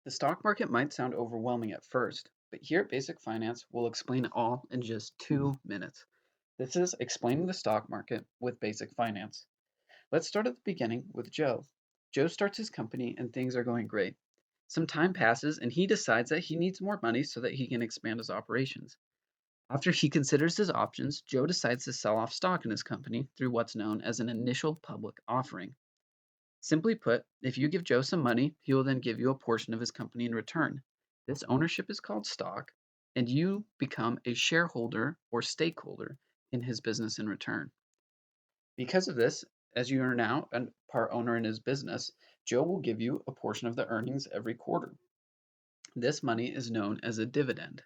The stock market might sound overwhelming at first, but here at Basic Finance, we'll explain it all in just 2 minutes. This is Explaining the Stock Market with Basic Finance. Let's start at the beginning with Joe. Joe starts his company and things are going great. Some time passes and he decides that he needs more money so that he can expand his operations. After he considers his options, Joe decides to sell off stock in his company through what's known as an initial public offering. Simply put, if you give Joe some money, he will then give you a portion of his company in return. This ownership is called stock, and you become a shareholder or stakeholder in his business in return. Because of this, as you are now a part owner in his business, Joe will give you a portion of the earnings every quarter. This money is known as a dividend.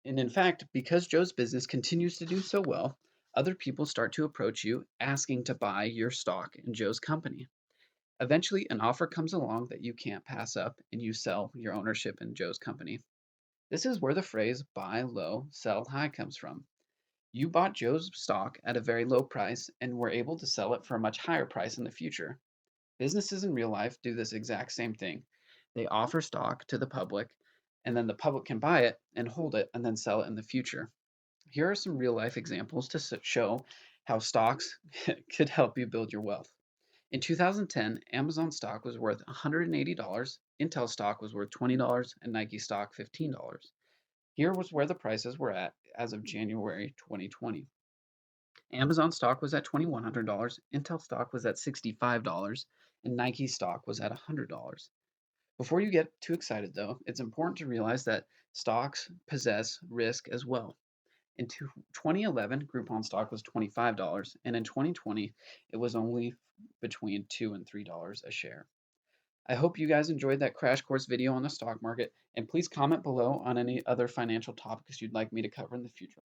And in fact, because Joe's business continues to do so well, other people start to approach you asking to buy your stock in Joe's company. Eventually, an offer comes along that you can't pass up, and you sell your ownership in Joe's company. This is where the phrase buy low, sell high comes from. You bought Joe's stock at a very low price and were able to sell it for a much higher price in the future. Businesses in real life do this exact same thing. They offer stock to the public, and then the public can buy it and hold it and then sell it in the future. Here are some real life examples to show how stocks could help you build your wealth. In 2010, Amazon stock was worth $180, Intel stock was worth $20, and Nike stock $15. Here was where the prices were at as of January 2020. Amazon stock was at $2,100, Intel stock was at $65, and Nike stock was at $100. Before you get too excited, though, it's important to realize that stocks possess risk as well. In 2011, Groupon stock was $25, and in 2020, it was only between $2 and $3 a share. I hope you guys enjoyed that crash course video on the stock market, and please comment below on any other financial topics you'd like me to cover in the future.